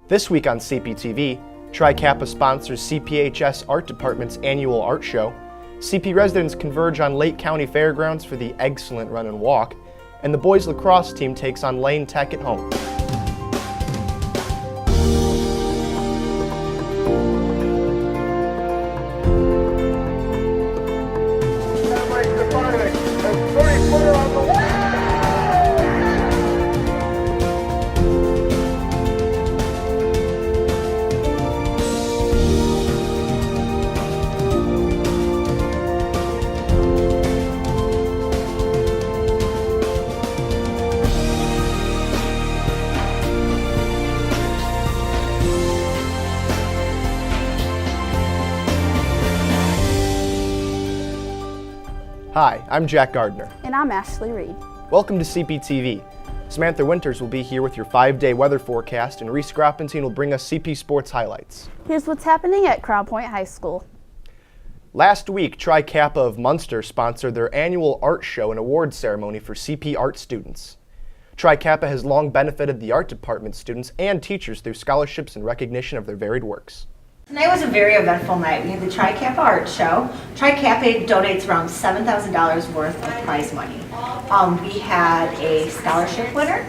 This week on CPTV, Tri-Kappa sponsors CPHS Art Department's annual art show, CP residents converge on Lake County Fairgrounds for the excellent run and walk, and the boys lacrosse team takes on Lane Tech at home. Hi, I'm Jack Gardner. And I'm Ashley Reed. Welcome to CPTV. Samantha Winters will be here with your 5-day weather forecast, and Reese Groppentine will bring us CP Sports highlights. Here's what's happening at Crown Point High School. Last week, Tri-Kappa of Munster sponsored their annual art show and award ceremony for CP art students. Tri-Kappa has long benefited the art department students and teachers through scholarships and recognition of their varied works. Tonight was a very eventful night. We had the Tri-Kappa Art Show. Tri-Kappa donates around $7,000 worth of prize money. We had a scholarship winner.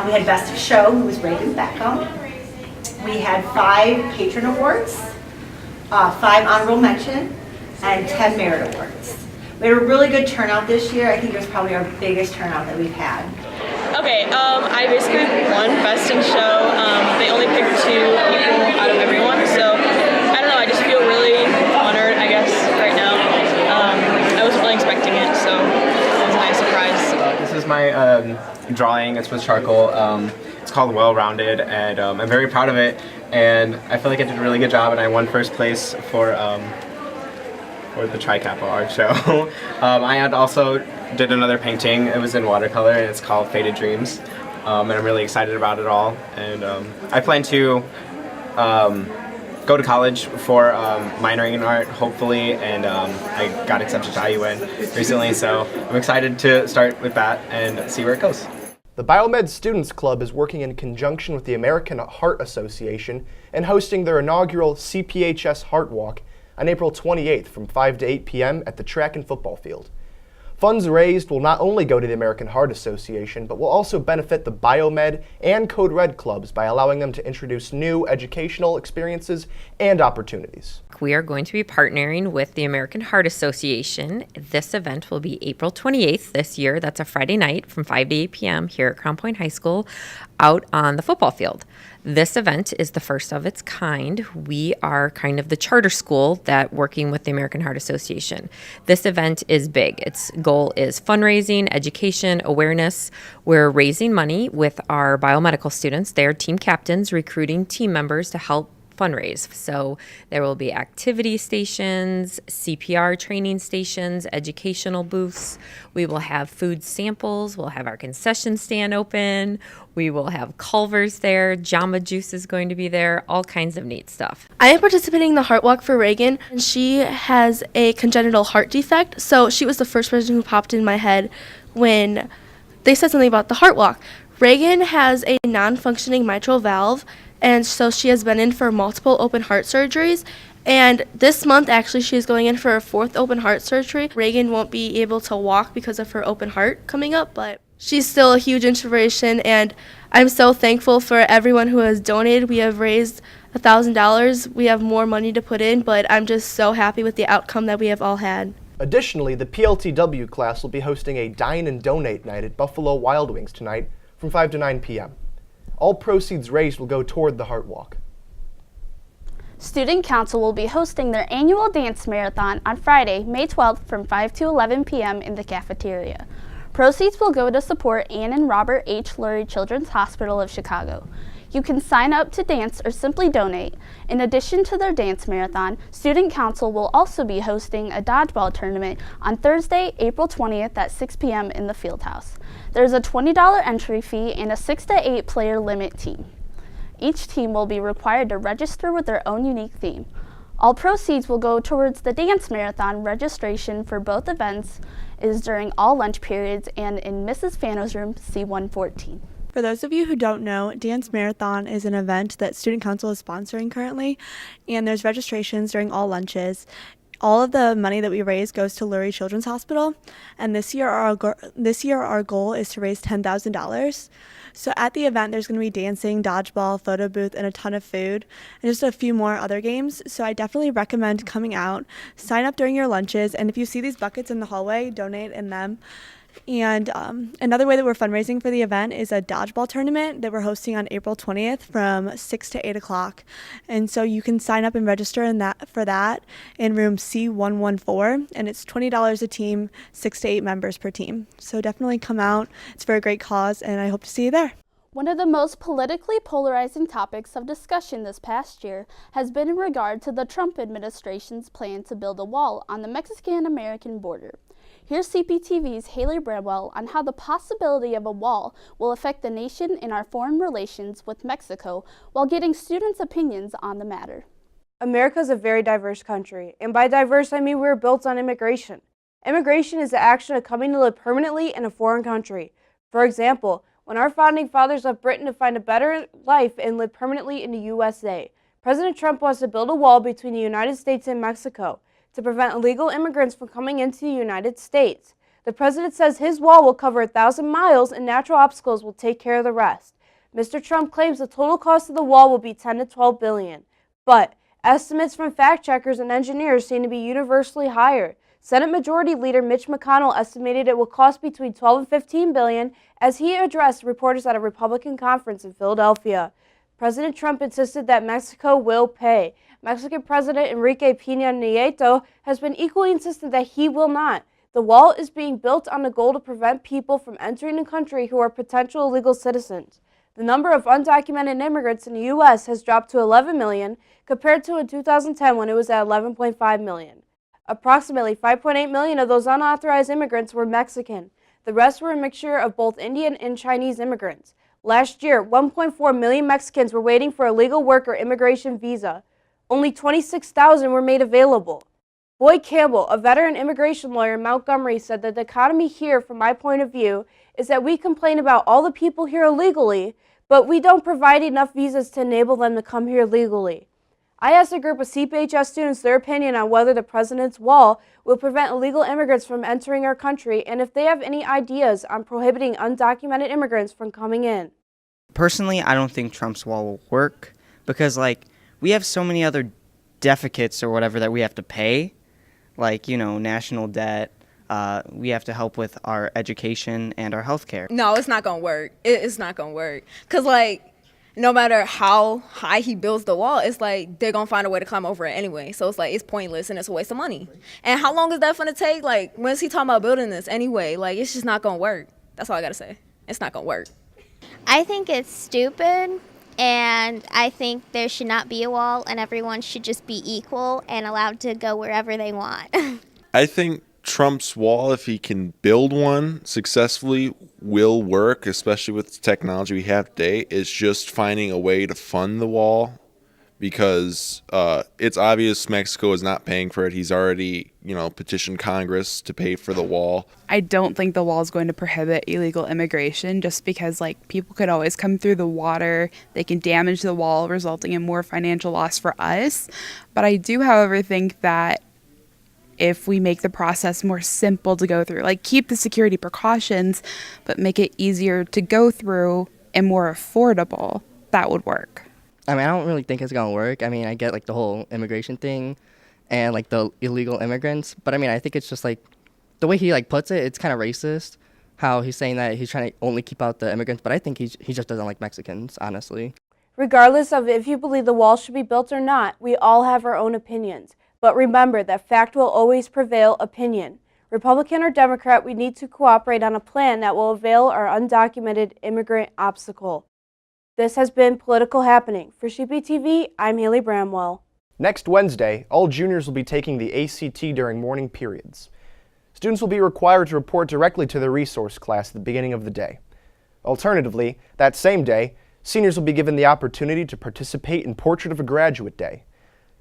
We had Best of Show, who was Reagan Beckham. We had 5 patron awards, 5 honorable mention, and 10 merit awards. We had a really good turnout this year. I think it was probably our biggest turnout that we've had. Okay, I basically won Best in Show. They only picked 2 people out of everyone, so I don't know, I just feel really honored, I guess, right now. I wasn't really expecting it, so it was a nice surprise. This is my drawing. It's with charcoal. It's called Well Rounded, and I'm very proud of it, and I feel like I did a really good job, and I won first place for the Tri-Kappa Art Show. I had also did another painting. It was in watercolor, and it's called Faded Dreams, and I'm really excited about it all. And I plan to go to college for minoring in art, hopefully, and I got accepted to IUN recently, so I'm excited to start with that and see where it goes. The Biomed Students Club is working in conjunction with the American Heart Association and hosting their inaugural CPHS Heart Walk on April 28th from 5 to 8 p.m. at the track and football field. Funds raised will not only go to the American Heart Association, but will also benefit the Biomed and Code Red clubs by allowing them to introduce new educational experiences and opportunities. We are going to be partnering with the American Heart Association. This event will be April 28th this year. That's a Friday night from 5 to 8 p.m. here at Crown Point High School out on the football field. This event is the first of its kind. We are kind of the charter school that working with the American Heart Association. This event is big. Its goal is fundraising, education, awareness. We're raising money with our biomedical students. They are team captains, recruiting team members to help fundraise. So there will be activity stations, CPR training stations, educational booths. We will have food samples. We'll have our concession stand open. We will have Culver's there. Jamba Juice is going to be there. All kinds of neat stuff. I am participating in the Heart Walk for Reagan, and she has a congenital heart defect. So she was the first person who popped in my head when they said something about the Heart Walk. Reagan has a non-functioning mitral valve, and so she has been in for multiple open heart surgeries. And this month, actually, she is going in for a 4th open heart surgery. Reagan won't be able to walk because of her open heart coming up, but she's still a huge inspiration, and I'm so thankful for everyone who has donated. We have raised $1,000. We have more money to put in, but I'm just so happy with the outcome that we have all had. Additionally, the PLTW class will be hosting a Dine and Donate night at Buffalo Wild Wings tonight from 5 to 9 p.m. All proceeds raised will go toward the Heart Walk. Student Council will be hosting their annual dance marathon on Friday, May 12th from 5 to 11 p.m. in the cafeteria. Proceeds will go to support Ann and Robert H. Lurie Children's Hospital of Chicago. You can sign up to dance or simply donate. In addition to their dance marathon, Student Council will also be hosting a dodgeball tournament on Thursday, April 20th at 6 p.m. in the Fieldhouse. There's a $20 entry fee and a 6 to 8 player limit team. Each team will be required to register with their own unique theme. All proceeds will go towards the dance marathon. Registration for both events is during all lunch periods and in Mrs. Fano's room C114. For those of you who don't know, Dance Marathon is an event that Student Council is sponsoring currently, and there's registrations during all lunches. All of the money that we raise goes to Lurie Children's Hospital, and this year our goal is to raise $10,000. So at the event, there's going to be dancing, dodgeball, photo booth, and a ton of food, and just a few more other games. So I definitely recommend coming out, sign up during your lunches, and if you see these buckets in the hallway, donate in them. And another way that we're fundraising for the event is a dodgeball tournament that we're hosting on April 20th from 6 to 8 o'clock. And so you can sign up and register for that in room C114, and it's $20 a team, 6 to 8 members per team. So definitely come out. It's for a great cause, and I hope to see you there. One of the most politically polarizing topics of discussion this past year has been in regard to the Trump administration's plan to build a wall on the Mexican-American border. Here's CPTV's Haley Bramwell on how the possibility of a wall will affect the nation in our foreign relations with Mexico while getting students' opinions on the matter. America is a very diverse country, and by diverse I mean we're built on immigration. Immigration is the action of coming to live permanently in a foreign country. For example, when our founding fathers left Britain to find a better life and live permanently in the USA, President Trump wants to build a wall between the United States and Mexico to prevent illegal immigrants from coming into the United States. The president says his wall will cover 1,000 miles and natural obstacles will take care of the rest. Mr. Trump claims the total cost of the wall will be $10 to $12 billion. But estimates from fact checkers and engineers seem to be universally higher. Senate Majority Leader Mitch McConnell estimated it will cost between $12 and $15 billion as he addressed reporters at a Republican conference in Philadelphia. President Trump insisted that Mexico will pay. Mexican President Enrique Peña Nieto has been equally insistent that he will not. The wall is being built on the goal to prevent people from entering the country who are potential illegal citizens. The number of undocumented immigrants in the U.S. has dropped to 11 million compared to in 2010 when it was at 11.5 million. Approximately 5.8 million of those unauthorized immigrants were Mexican. The rest were a mixture of both Indian and Chinese immigrants. Last year, 1.4 million Mexicans were waiting for a legal work or immigration visa. Only 26,000 were made available. Boyd Campbell, a veteran immigration lawyer in Montgomery, said that the economy here, from my point of view, is that we complain about all the people here illegally, but we don't provide enough visas to enable them to come here legally. I asked a group of CPHS students their opinion on whether the president's wall will prevent illegal immigrants from entering our country and if they have any ideas on prohibiting undocumented immigrants from coming in. Personally, I don't think Trump's wall will work because, we have so many other deficits or whatever that we have to pay, national debt. We have to help with our education and our health care. No, it's not going to work. It's not going to work. Because, no matter how high he builds the wall, it's they're going to find a way to climb over it anyway. So it's pointless and it's a waste of money. And how long is that going to take? When is he talking about building this anyway? It's just not going to work. That's all I got to say. It's not going to work. I think it's stupid, and I think there should not be a wall, and everyone should just be equal and allowed to go wherever they want. I think Trump's wall, if he can build one successfully, will work, especially with the technology we have today. It's just finding a way to fund the wall because it's obvious Mexico is not paying for it. He's already, petitioned Congress to pay for the wall. I don't think the wall is going to prohibit illegal immigration just because, people could always come through the water. They can damage the wall, resulting in more financial loss for us. But I do, however, think that if we make the process more simple to go through, keep the security precautions, but make it easier to go through and more affordable, that would work. I don't really think it's going to work. I get, the whole immigration thing and, the illegal immigrants. But, I think it's just, the way he, puts it, it's kind of racist, how he's saying that he's trying to only keep out the immigrants. But I think he just doesn't like Mexicans, honestly. Regardless of if you believe the wall should be built or not, we all have our own opinions. But remember that fact will always prevail opinion. Republican or Democrat, we need to cooperate on a plan that will avail our undocumented immigrant obstacle. This has been Political Happening. For CPTV, I'm Haley Bramwell. Next Wednesday, all juniors will be taking the ACT during morning periods. Students will be required to report directly to their resource class at the beginning of the day. Alternatively, that same day, seniors will be given the opportunity to participate in Portrait of a Graduate Day.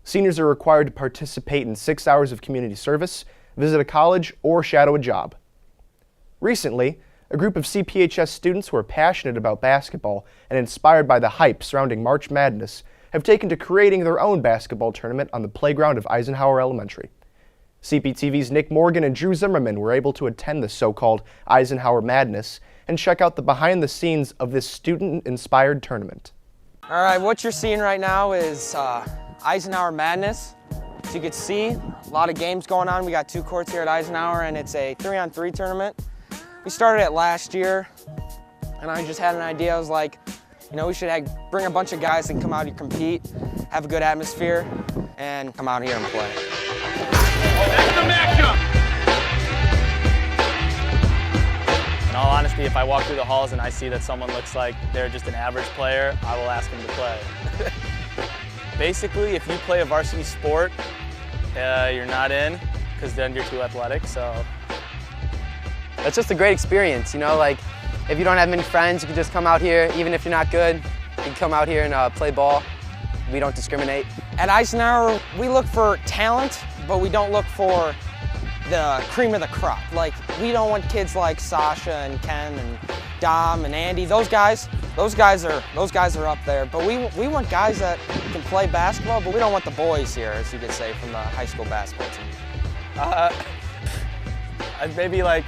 Seniors are required to participate in 6 hours of community service, visit a college, or shadow a job. Recently, A group of CPHS students who are passionate about basketball and inspired by the hype surrounding March Madness have taken to creating their own basketball tournament on the playground of Eisenhower Elementary. CPTV's Nick Morgan and Drew Zimmerman were able to attend the so-called Eisenhower Madness and check out the behind the scenes of this student-inspired tournament. All right, what you're seeing right now is Eisenhower Madness. As you can see, a lot of games going on. We got 2 courts here at Eisenhower, and it's a 3-on-3 tournament. We started it last year, and I just had an idea. I was like, you know, we should bring a bunch of guys that can come out and compete, have a good atmosphere, and come out here and play. That's the matchup! In all honesty, if I walk through the halls and I see that someone looks like they're just an average player, I will ask them to play. Basically, if you play a varsity sport, you're not in, because then you're too athletic, so. It's just a great experience, you know, like if you don't have many friends, you can just come out here, even if you're not good, you can come out here and play ball. We don't discriminate. At Eisenhower, we look for talent, but we don't look for the cream of the crop. Like, we don't want kids like Sasha and Ken and Dom and Andy. Those guys are up there. But we want guys that can play basketball, but we don't want the boys here, as you could say, from the high school basketball team. Maybe like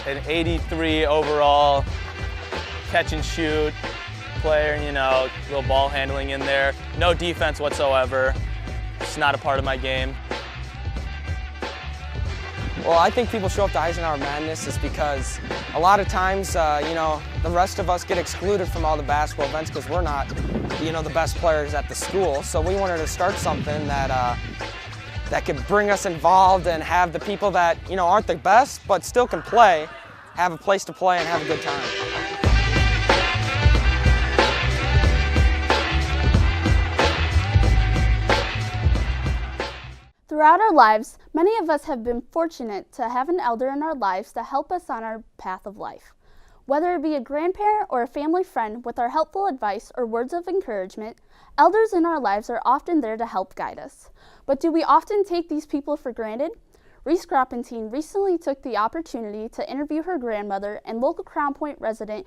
an 83 overall catch and shoot player, you know, a little ball handling in there. No defense whatsoever. It's not a part of my game. Well, I think people show up to Eisenhower Madness is because a lot of times, you know, the rest of us get excluded from all the basketball events because we're not, you know, the best players at the school. So we wanted to start something that that could bring us involved and have the people that, you know, aren't the best but still can play, have a place to play and have a good time. Throughout our lives, many of us have been fortunate to have an elder in our lives to help us on our path of life. Whether it be a grandparent or a family friend with our helpful advice or words of encouragement, elders in our lives are often there to help guide us. But do we often take these people for granted? Reese Groppentine recently took the opportunity to interview her grandmother and local Crown Point resident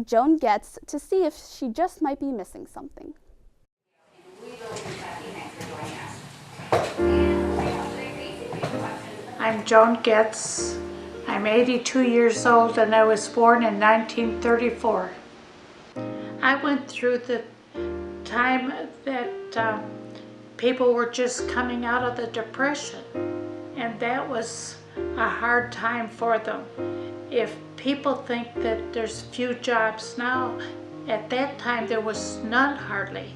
Joan Getz to see if she just might be missing something. I'm Joan Getz. I'm 82 years old and I was born in 1934. I went through the time that people were just coming out of the Depression, and that was a hard time for them. If people think that there's few jobs now, at that time there was none hardly.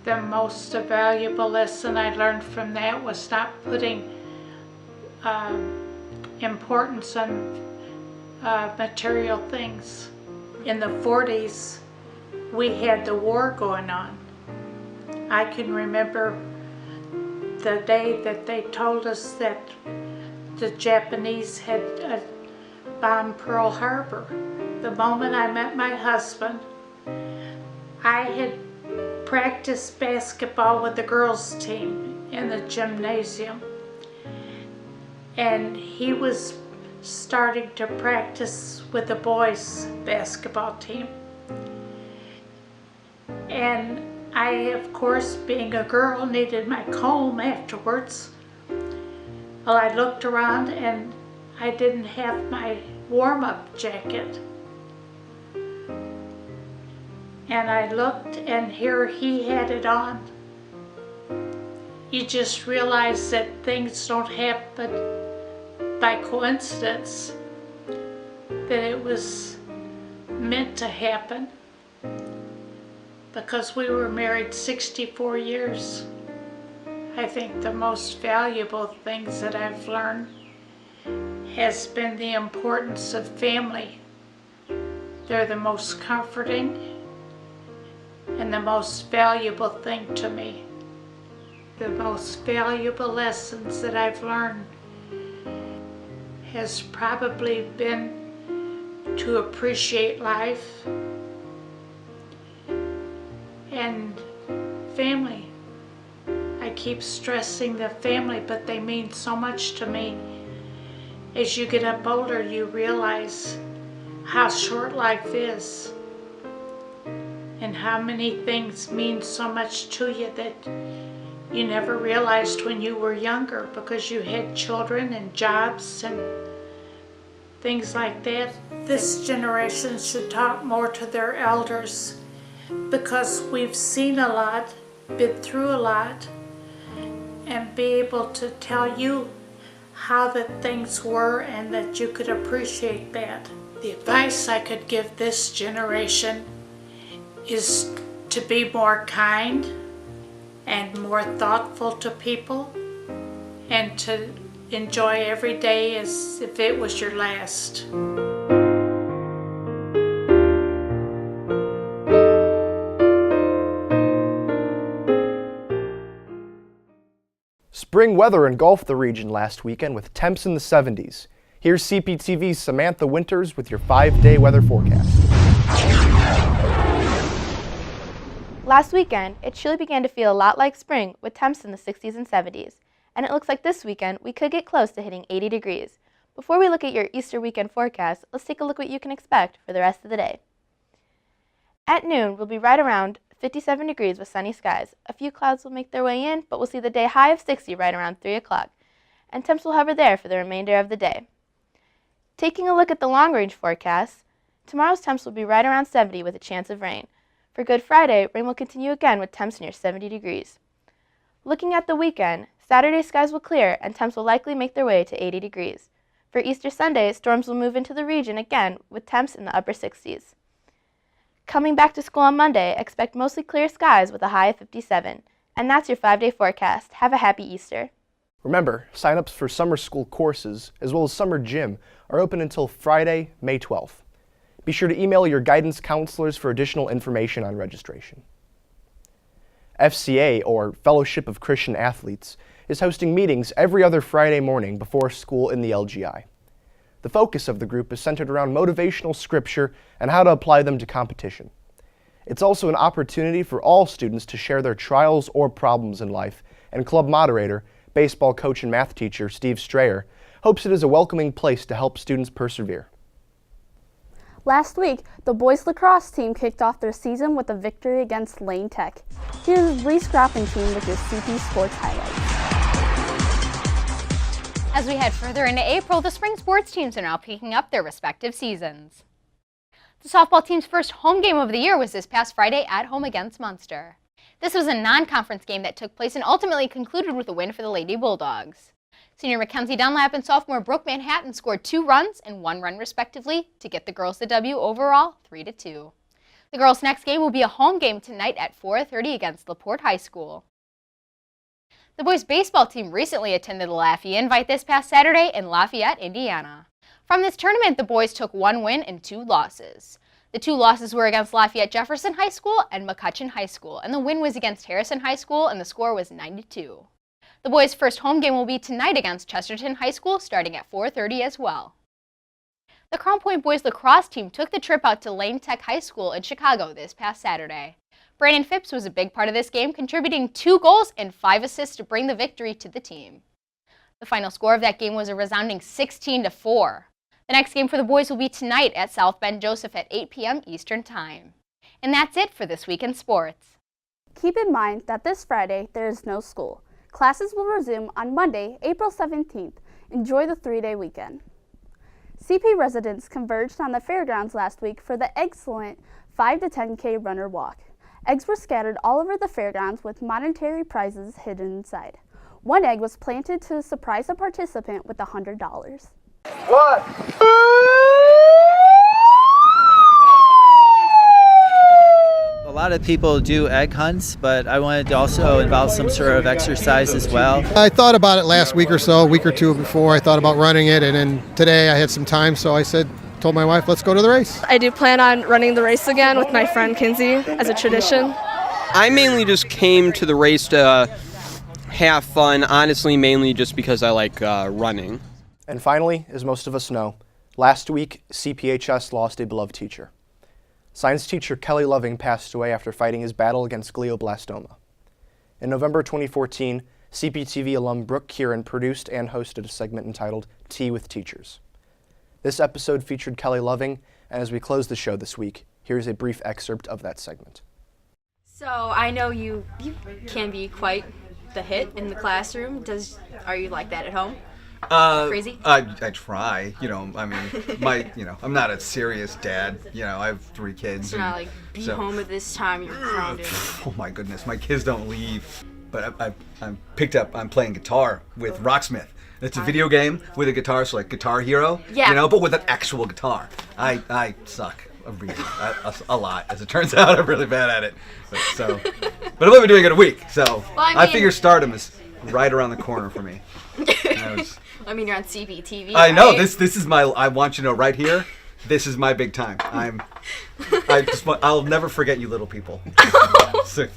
The most valuable lesson I learned from that was not putting importance on material things. In the 40s, we had the war going on. I can remember the day that they told us that the Japanese had bombed Pearl Harbor. The moment I met my husband, I had practiced basketball with the girls' team in the gymnasium, and he was starting to practice with the boys' basketball team. And I, of course, being a girl, needed my comb afterwards. Well, I looked around and I didn't have my warm-up jacket. And I looked, and here he had it on. You just realize that things don't happen by coincidence, that it was meant to happen, because we were married 64 years. I think the most valuable things that I've learned has been the importance of family. They're the most comforting and the most valuable thing to me. The most valuable lessons that I've learned has probably been to appreciate life and family. I keep stressing the family, but they mean so much to me. As you get up older, you realize how short life is and how many things mean so much to you that you never realized when you were younger because you had children and jobs and things like that. This generation should talk more to their elders because we've seen a lot, been through a lot, and be able to tell you how the things were and that you could appreciate that. The advice I could give this generation is to be more kind and more thoughtful to people and to enjoy every day as if it was your last. Spring weather engulfed the region last weekend with temps in the 70s. Here's CPTV's Samantha Winters with your 5-day weather forecast. Last weekend, it truly began to feel a lot like spring with temps in the 60s and 70s. And it looks like this weekend we could get close to hitting 80 degrees. Before we look at your Easter weekend forecast, let's take a look at what you can expect for the rest of the day. At noon, we'll be right around 57 degrees with sunny skies. A few clouds will make their way in, but we'll see the day high of 60 right around 3 o'clock. And temps will hover there for the remainder of the day. Taking a look at the long-range forecast, tomorrow's temps will be right around 70 with a chance of rain. For Good Friday, rain will continue again with temps near 70 degrees. Looking at the weekend, Saturday skies will clear and temps will likely make their way to 80 degrees. For Easter Sunday, storms will move into the region again with temps in the upper 60s. Coming back to school on Monday, expect mostly clear skies with a high of 57. And that's your 5-day forecast. Have a happy Easter. Remember, sign-ups for summer school courses as well as summer gym are open until Friday, May 12th. Be sure to email your guidance counselors for additional information on registration. FCA, or Fellowship of Christian Athletes, is hosting meetings every other Friday morning before school in the LGI. The focus of the group is centered around motivational scripture and how to apply them to competition. It's also an opportunity for all students to share their trials or problems in life, and club moderator, baseball coach and math teacher Steve Strayer, hopes it is a welcoming place to help students persevere. Last week, the boys lacrosse team kicked off their season with a victory against Lane Tech. Here's Reese Gropping team with your CP Sports highlights. As we head further into April, the spring sports teams are now picking up their respective seasons. The softball team's first home game of the year was this past Friday at home against Munster. This was a non-conference game that took place and ultimately concluded with a win for the Lady Bulldogs. Senior Mackenzie Dunlap and sophomore Brooke Manhattan scored 2 runs and 1 run respectively to get the girls the W overall 3-2. The girls' next game will be a home game tonight at 4:30 against LaPorte High School. The boys' baseball team recently attended the Lafayette Invite this past Saturday in Lafayette, Indiana. From this tournament, the boys took 1 win and 2 losses. The 2 losses were against Lafayette Jefferson High School and McCutcheon High School, and the win was against Harrison High School, and the score was 9-2. The boys' first home game will be tonight against Chesterton High School, starting at 4:30 as well. The Crown Point boys lacrosse team took the trip out to Lane Tech High School in Chicago this past Saturday. Brandon Phipps was a big part of this game, contributing 2 goals and 5 assists to bring the victory to the team. The final score of that game was a resounding 16-4. The next game for the boys will be tonight at South Bend Joseph at 8 p.m. Eastern Time. And that's it for this week in sports. Keep in mind that this Friday there is no school. Classes will resume on Monday, April 17th. Enjoy the 3-day weekend. CP residents converged on the fairgrounds last week for the excellent 5 to 10K runner walk. Eggs were scattered all over the fairgrounds with monetary prizes hidden inside. One egg was planted to surprise a participant with $100. What? A lot of people do egg hunts, but I wanted to also involve some sort of exercise as well. I thought about it last week or so, a week or two before. I thought about running it, and then today I had some time, so I told my wife, let's go to the race. I do plan on running the race again with my friend Kinsey as a tradition. I mainly just came to the race to have fun, honestly, mainly just because I like running. And finally, as most of us know, last week CPHS lost a beloved teacher. Science teacher Kelly Loving passed away after fighting his battle against glioblastoma. In November 2014, CPTV alum Brooke Kieran produced and hosted a segment entitled Tea with Teachers. This episode featured Kelly Loving, and as we close the show this week, here's a brief excerpt of that segment. So I know you can be quite the hit in the classroom. Are you like that at home? Crazy? I try, I mean, I'm not a serious dad, I have 3 kids. So not like, be home at this time, you're grounded. Oh my goodness, my kids don't leave. But I'm playing guitar with Rocksmith. It's a video game with a guitar, so like Guitar Hero, but with an actual guitar. I suck a lot, as it turns out. I'm really bad at it. But I've only been doing it a week, so I figure stardom is right around the corner for me. I mean, you're on CPTV. I know, this is I want you to know right here, this is my big time. I'll never forget you little people. So,